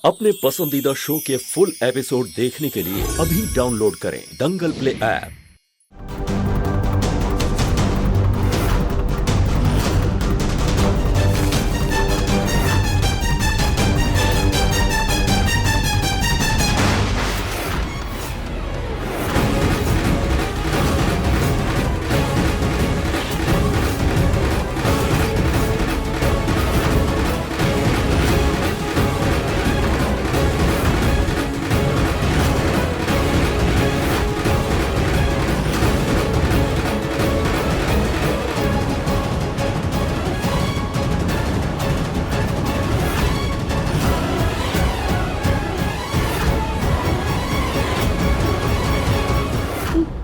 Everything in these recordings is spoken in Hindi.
अपने पसंदीदा शो के फुल एपिसोड देखने के लिए अभी डाउनलोड करें दंगल प्ले ऐप।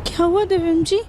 क्या हुआ दिव्यम जी?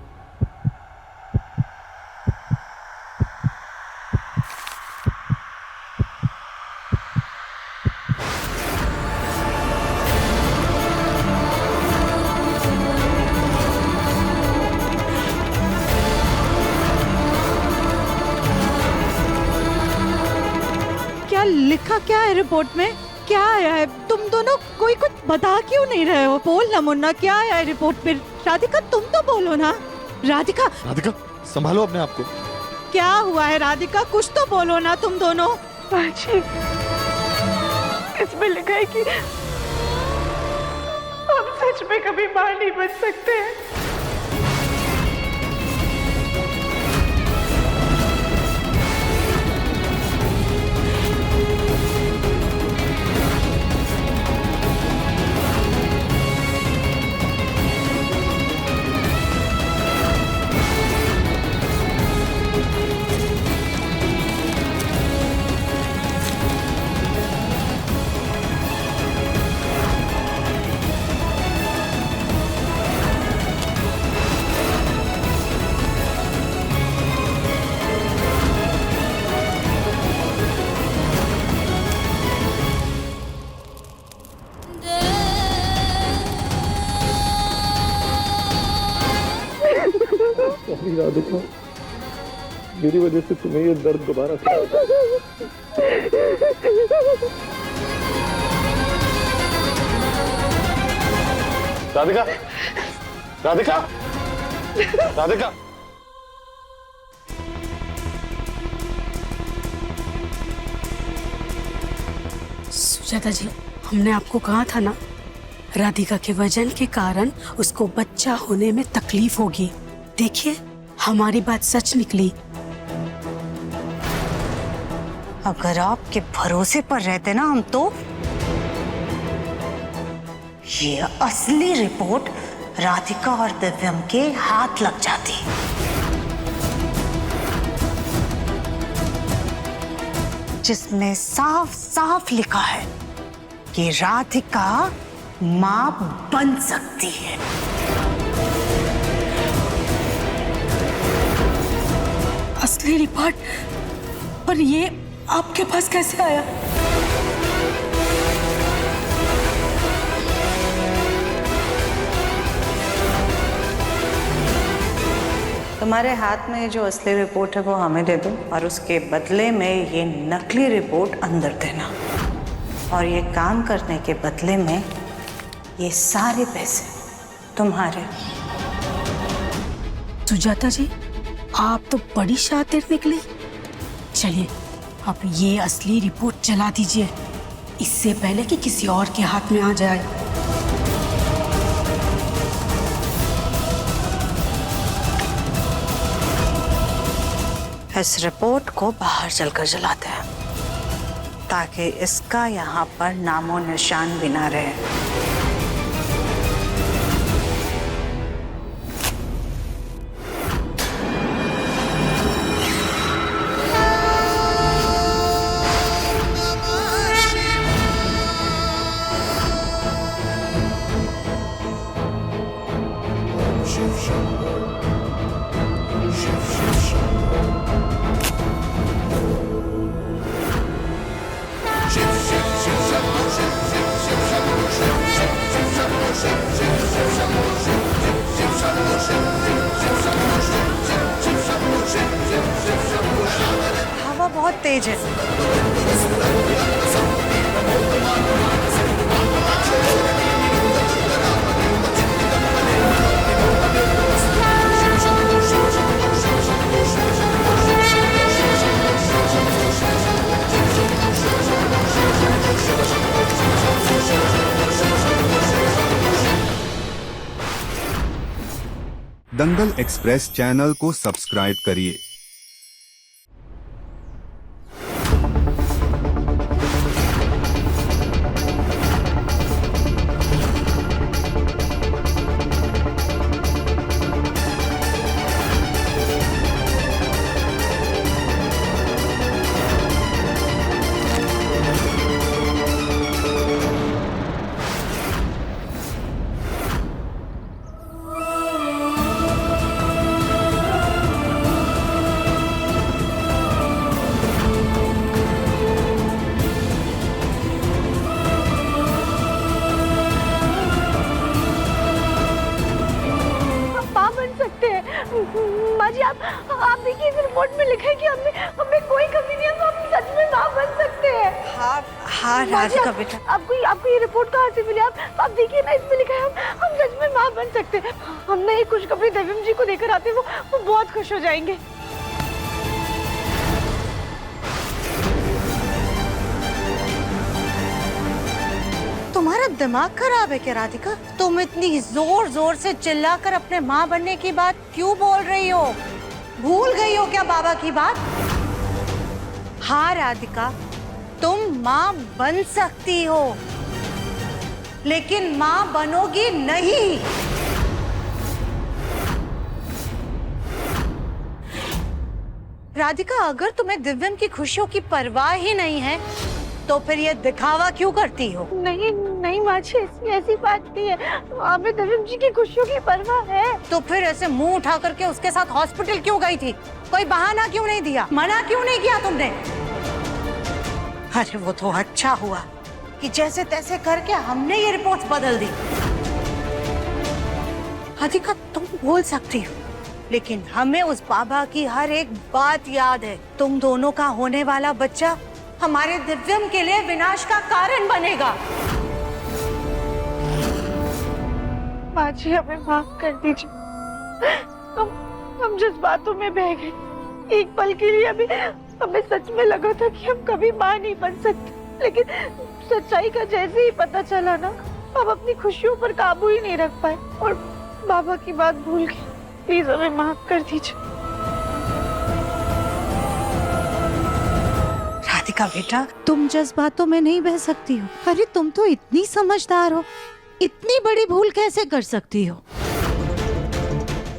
क्या लिखा क्या है रिपोर्ट में? क्या आया है? तुम दोनों कोई कुछ बता क्यों नहीं रहे हो? बोल ना मुन्ना, क्या आया है रिपोर्ट पे? राधिका तुम तो बोलो ना। राधिका राधिका संभालो अपने आप को। क्या हुआ है राधिका? कुछ तो बोलो ना तुम दोनों। बाजी, इसमें लिखा है कि हम सच में कभी मां नहीं बन सकते हैं। राधिका, मेरी वजह से तुम्हें ये दर्द दोबारा राधिका, राधिका, राधिका। सुजाता जी, हमने आपको कहा था ना, राधिका के वजन के कारण उसको बच्चा होने में तकलीफ होगी। देखिए, हमारी बात सच निकली। अगर आपके भरोसे पर रहते ना हम, तो ये असली रिपोर्ट राधिका और दिव्यम के हाथ लग जाती, जिसमें साफ साफ लिखा है कि राधिका मां बन सकती है। असली रिपोर्ट? पर ये आपके पास कैसे आया? तुम्हारे हाथ में जो असली रिपोर्ट है वो हमें दे दो, और उसके बदले में ये नकली रिपोर्ट अंदर देना। और ये काम करने के बदले में ये सारे पैसे तुम्हारे। सुजाता जी, आप तो बड़ी शातिर निकली। चलिए, आप ये असली रिपोर्ट जला दीजिए, इससे पहले कि किसी और के हाथ में आ जाए। इस रिपोर्ट को बाहर चलकर जलाते हैं, ताकि इसका यहाँ पर नामो निशान भी ना रहे। हवा बहुत तेज है। दंगल एक्सप्रेस चैनल को सब्सक्राइब करिए। माँ जी आप देखिए इस रिपोर्ट में लिखा है कि हमें कोई कमी नहीं है, तो हम सच में माँ बन सकते हैं। हाँ राधिका बेटा, आपको ये रिपोर्ट कहाँ से मिली? आप देखिए ना, इसमें लिखा है हम सच में माँ बन सकते हैं। हम ना ये खुशखबरी दिव्यम जी को देकर आते हैं, वो बहुत खुश हो जाएंगे। तुम्हारा दिमाग खराब है क्या राधिका? तुम इतनी जोर जोर से चिल्लाकर अपने माँ बनने की बात क्यों बोल रही हो? भूल गई हो क्या बाबा की बात? हाँ राधिका, तुम माँ बन सकती हो, लेकिन माँ बनोगी नहीं। राधिका, अगर तुम्हें दिव्यम की खुशियों की परवाह ही नहीं है तो फिर ये दिखावा क्यों करती हो? नहीं माँ जी, ऐसी बात नहीं है। हमें दिव्यम जी की खुशियों की परवाह है। तो फिर ऐसे मुंह उठा करके उसके साथ हॉस्पिटल क्यों गई थी? कोई बहाना क्यों नहीं दिया? मना क्यों नहीं किया तुमने? अरे वो तो अच्छा हुआ कि जैसे तैसे करके हमने ये रिपोर्ट बदल दी। राधिका, तुम बोल सकती हो, लेकिन हमें उस बाबा की हर एक बात याद है। तुम दोनों का होने वाला बच्चा हमारे दिव्यम के लिए विनाश का कारण बनेगा। माँ जी, हमें माफ कर दीजिए। हम जज्बातों में बह गए। एक पल के लिए हमें सच में लगा था कि हम कभी माँ नहीं बन सकते, लेकिन सच्चाई का जैसे ही पता चला ना, हम अपनी खुशियों पर काबू ही नहीं रख पाए और बाबा की बात भूल गए। प्लीज हमें माफ कर दीजिए। राधिका बेटा, तुम जज्बातों में नहीं बह सकती हो। अरे तुम तो इतनी समझदार हो, इतनी बड़ी भूल कैसे कर सकती हो?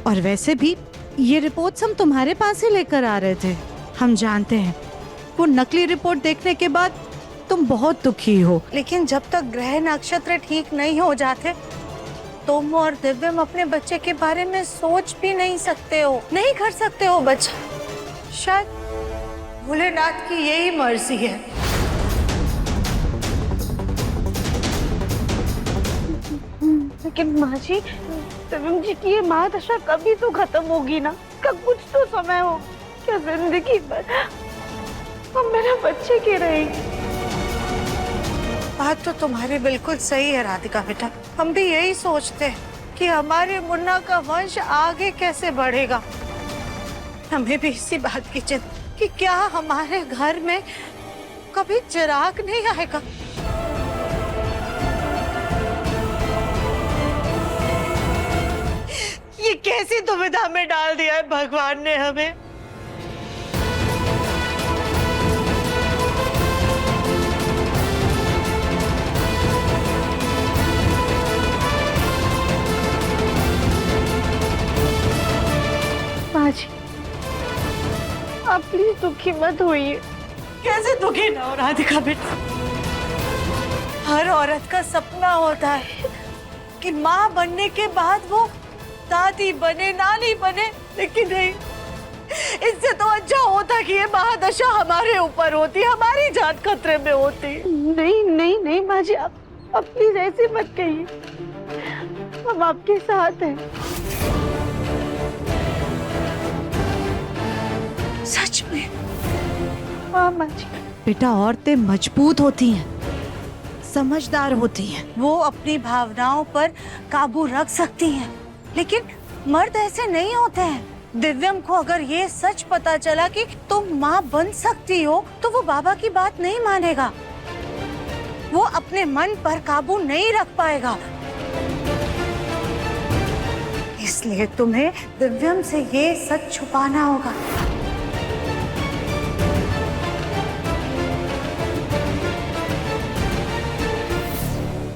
और वैसे भी ये रिपोर्ट्स हम तुम्हारे पास ही लेकर आ रहे थे। हम जानते हैं वो नकली रिपोर्ट देखने के बाद तुम बहुत दुखी हो, लेकिन जब तक ग्रह नक्षत्र ठीक नहीं हो जाते, तुम और दिव्यम अपने बच्चे के बारे में सोच भी नहीं सकते हो, नहीं कर सकते हो बच्चा। शायद भोलेनाथ की यही मर्जी है। लेकिन माँ जी, दिव्यम जी की ये महादशा कभी तो खत्म होगी ना? का कुछ तो समय हो। क्या जिंदगी भर हम मेरे बच्चे के रहेंगे? बात तो तुम्हारी बिल्कुल सही है राधिका बेटा। हम भी यही सोचते हैं कि हमारे मुन्ना का वंश आगे कैसे बढ़ेगा। हमें भी इसी बात की चिंता कि क्या हमारे घर में कभी चिराग नहीं आएगा। ये कैसी दुविधा में डाल दिया है भगवान ने हमें। माँ जी, आप प्लीज दुखी मत होइए। कैसे दुखी ना हो राधिका बेटा? हर औरत का सपना होता है कि माँ बनने के बाद वो दादी बने, नानी बने, लेकिन नहीं। इससे तो अच्छा होता कि ये महादशा हमारे ऊपर होती, हमारी जान खतरे में होती। नहीं माँ जी, आप प्लीज ऐसे मत कहिए। हम आपके साथ हैं। सच में? हाँ माँ जी। बेटा, औरतें मजबूत होती हैं, समझदार होती हैं। वो अपनी भावनाओं पर काबू रख सकती हैं, लेकिन मर्द ऐसे नहीं होते हैं। दिव्यम को अगर ये सच पता चला कि तुम माँ बन सकती हो, तो वो बाबा की बात नहीं मानेगा। वो अपने मन पर काबू नहीं रख पाएगा। इस इसलिए तुम्हें दिव्यम से ये सच छुपाना होगा।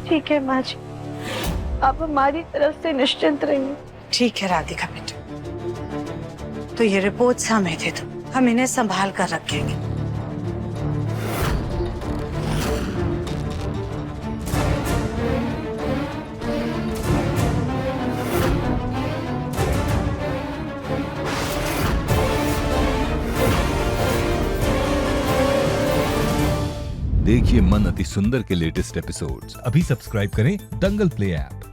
ठीक है माँ जी, आप हमारी तरफ से निश्चिंत रहिए। ठीक है राधिका बेटा, तो ये रिपोर्ट्स हमें दे दो, हम इन्हें संभाल कर रखेंगे। देखिए मन अति सुंदर के लेटेस्ट एपिसोड्स अभी सब्सक्राइब करें दंगल प्ले ऐप।